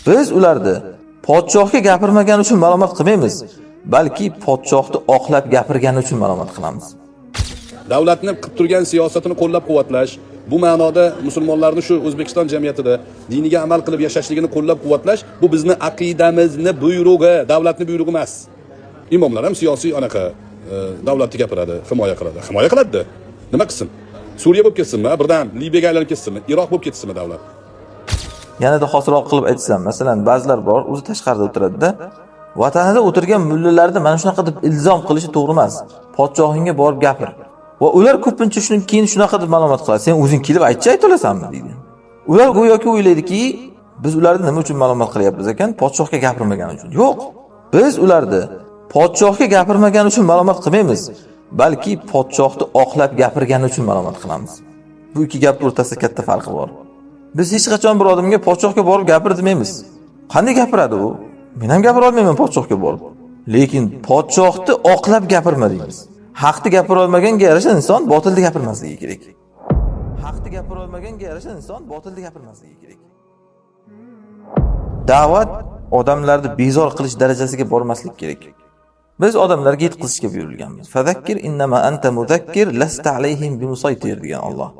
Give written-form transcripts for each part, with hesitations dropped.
Biz ularni podshohga gapirmagani uchun ma'lumot qilmaymiz, balki podshohni oqlab gapirgani uchun ma'lumot qilamiz. Davlatni qilib turgan siyosatini qo'llab-quvvatlash, bu ma'noda musulmonlarning shu O'zbekiston jamiyatida diniga amal qilib yashashligini qo'llab-quvvatlash bu bizning aqidamizni buyrug'i, davlatning buyrug'i emas. Imomlar ham siyosiy anaqa davlatni gapiradi, himoya qiladi. Himoya qiladi. Nima qilsin? Suriya bo'lib ketsinmi? Birdan Liviyaga aylanib ketsinmi? Iroq bo'lib ketsinmi davlat? Yanada xosroq qilib aytsam, masalan, ba'zilar bor, o'zi tashqarida o'tiradi-da, vatanida o'tirgan mullalarni mana shunaqa deb ilzom qilishi to'g'ri emas. Podshohingga borib gapir. Va ular ko'pincha shundan keyin shunaqa deb ma'lumot qiladi. Sen o'zing kelib aytib olasanmi deydi. Ular go'yoki o'ylaydiki, biz ularni nima uchun ma'lumot qilyapmiz ekan? Podshohga gapirmagani uchun. Yo'q. Biz ularni podshohga gapirmagani uchun ma'lumot qilmaymiz, balki podshohni oqlab gapirgani uchun ma'lumot qilamiz. Bu ikki gap o'rtasida katta farqi bor. Biz hech qachon bir odamga podshohga borib gapir demaymiz. Qanday gapiradi u? Men ham gapira olmayman podshohga borib. Lekin podshohni oqlab gapirma deymiz. Haqni gapira olmaganga yarasha inson botilni gapirmasligi kerak. Haqni gapira olmaganga yarasha inson botilni gapirmasligi kerak. Da'vat odamlarni bezor qilish darajasiga bormaslik kerak. Biz odamlarga yetkazishga buyurilganmiz. Fadakkir innama anta muzakkir lasta alayhim bimusaytir degan Alloh.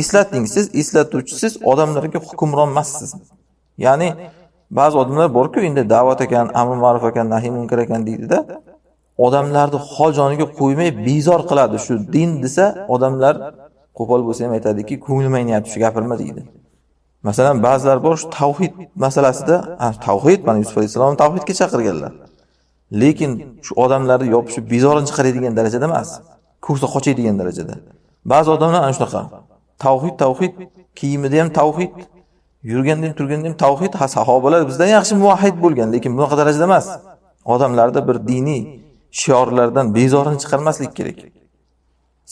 Eslating, siz eslatuvchisiz, odamlarga hukmron emassiz. Ya'ni ba'zi odamlar bor-ku, endi da'vat ekan, amr ma'ruf ekan, nahiy munkar ekan deydi-da, odamlarni hol joniga qo'ymay bezor qiladi. Shu din desa, odamlar qo'pol bo'lsa ham aytadiki, ko'nglim aynayapti, shu gapirma deydi. Masalan, ba'zilar bor shu tavhid masalasida, tavhid, mana Yusuf alayhisalom tavhidga chaqirganlar. Lekin shu odamlarni yopishib bezorini chiqaradigan darajada emas, ko'sa qochadigan darajada. Ba'zi odamlar ana shunaqa. Tavhid, kiyimida ham tavhid, yurganda ham turganda ham tavhid. Sahobalar bizdan yaxshi muvahhid bo'lgan, lekin bunaqa darajada emas. Odamlarda bir diniy shiorlardan bezorini chiqarmaslik kerak.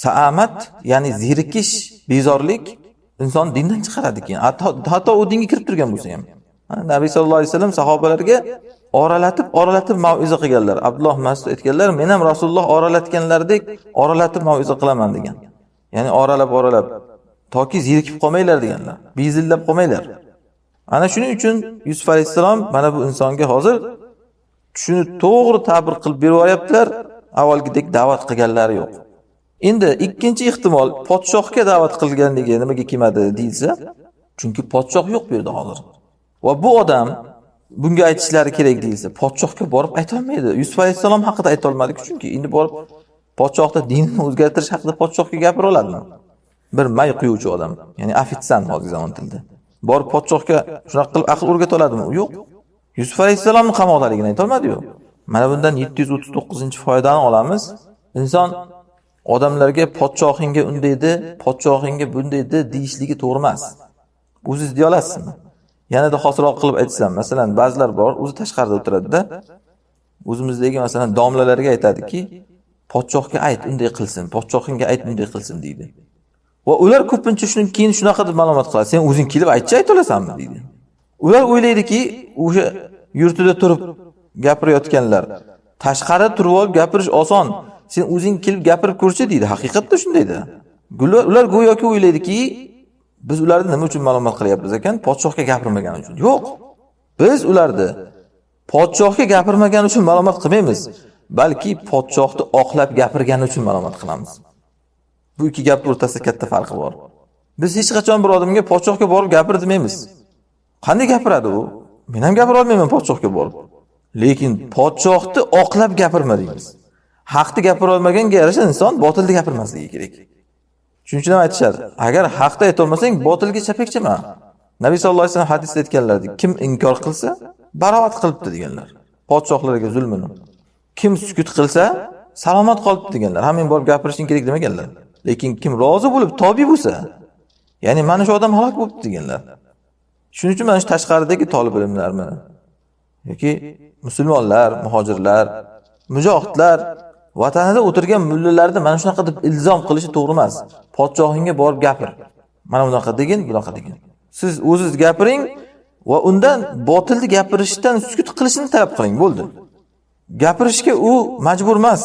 Saamat, ya'ni zerikish, bezorlik inson dindan chiqaradi keyin. Hatto u dinga kirib turgan bo'lsa ham. Nabiy sallallohu alayhi vasallam sahobalarga oralatib mau'iza qilganlar. Abdulloh Mas'ud aytganlar, men ham Rasululloh oralatganlardek oralatib mau'iza qilaman degan. Ya'ni oralab toki zerikib qolmaylar deganlar. Bezillab qolmaylar. Ana shuning uchun Yusuf alayhisalom mana bu insonga hozir shuni to'g'ri ta'bir qilib beryaptilar, avvalgidek da'vat qilganlari yo'q. Endi ikkinchi ehtimol, podshohga da'vat qilganligi nimaga kelmadi deyilsa, chunki podshoh yo'q bu yerda hozir. Va bu odam bunga aytishlari kerak deyilsa, podshohga borib ayta olmaydi. Yusuf alayhisalom haqida ayta olmadi-ku, chunki endi borib podshohning dinini o'zgartirish haqida podshohga gapira oladimi? Bir may quyuvchi odam, ya'ni ofitsan hozir zamon tilida. Borib podshohga shunaqa qilib aql o'rgata oladimi? Yo'q. Yusuf alayhisalomning qamoqdaligini ayta olmadi-yu. Mana bundan 739-foydani olamiz. Inson odamlarga podshohingga undaydi, podshohingga bundaydi deyishligi to'g'ri emas. O'zingiz deya olasizmi? Yanada xosroq qilib aytsam, masalan, ba'zilar bor, o'zi tashqarida o'tiradi-da, o'zimizdagi masalan domlalarga aytadiki, podshohga ayt, unday qilsin, podshohingga ayt, unday qilsin deydi. Va ular ko'pincha shundan keyin shunaqa deb ma'lumot qiladi. Sen o'zing kelib ayta olasanmi deydi. Ular o'ylaydiki, o'sha yurtida turib gapirayotganlar, tashqarida turib olib gapirish oson. Sen o'zing kelib gapirib ko'rchi deydi. Haqiqatda shundaydi. Ular go'yoki o'ylaydiki, biz ularni nima uchun ma'lumot qilyapmiz ekan? Podshohga gapirmagani uchun. Yo'q. Biz ularni podshohga gapirmagani uchun ma'lumot qilmaymiz, balki podshohni oqlab gapirgani uchun ma'lumot qilamiz. Bu ikki gap o'rtasida katta farqi bor. Biz hech qachon bir odamga podshohga borib gapir demaymiz. Qanday gapiradi u? Men ham gapira olmayman podshohga borib. Lekin podshohni oqlab gapirma deymiz. Haqni gapira olmaganga yarasha inson botilni gapirmasligi kerak. Shuning uchun ham aytishadi, agar haqni ayta olmasang, botilga chapakchama. Nabiy sallallohu alayhi vasallam hadisda aytganlardi, kim inkor qilsa, baroat qilibdi deganlar. Podshohlarga zulmini. Kim sukut qilsa, salomat qolibdi deganlar. Hamma borib gapirishing kerak demaganlar. Lekin kim rozi bo'lib tobi bo'lsa, ya'ni mana shu odam halok bo'libdi deganlar. Shuning uchun mana shu tashqaridagi talab ilmlarmi yoki musulmonlar, muhojirlar, mujohidlar vatanida o'tirgan mullalarni mana shunaqa deb ilzom qilishi to'g'ri emas. Podshohingga borib gapir. Mana bunaqa degin, bunaqa degin. Siz o'zingiz gapiring va undan botilni gapirishdan sukut qilishini talab qiling, bo'ldi. Gapirishga u majbur emas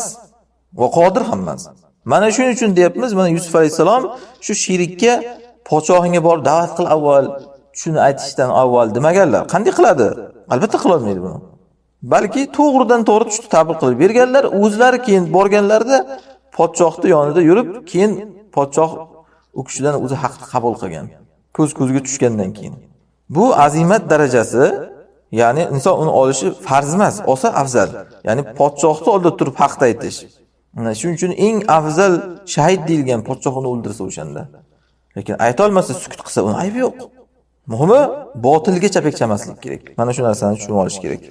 va qodir ham emas. Mana shuning uchun deyapmiz, mana Yusuf alayhisalom shu shirikka podshohingga borib da'vat qil avval, shuni aytishdan avval demaganlar. Qanday qiladi? Albatta qila olmaydi buni. Balki to'g'ridan to'g'ri tushdi ta'bir qilib berganlar, o'zlari keyin borganlarda podshohning yonida yurib, keyin podshoh u kishidan o'zi haqni qabul qilgan. Ko'z-ko'zga tushgandan keyin. Bu azimat darajasi, ya'ni inson uni olishi farz emas, olsa afzal. Ya'ni podshohning oldida turib haqni aytish. Shuning uchun eng afzal shahid deyilgan podshoh uni o'ldirsa o'shanda. Lekin ayta olmasa, sukut qilsa, uni aybi yo'q. Muhimi botilga chapak chamaslik kerak. Mana shu narsani tushunib olish kerak.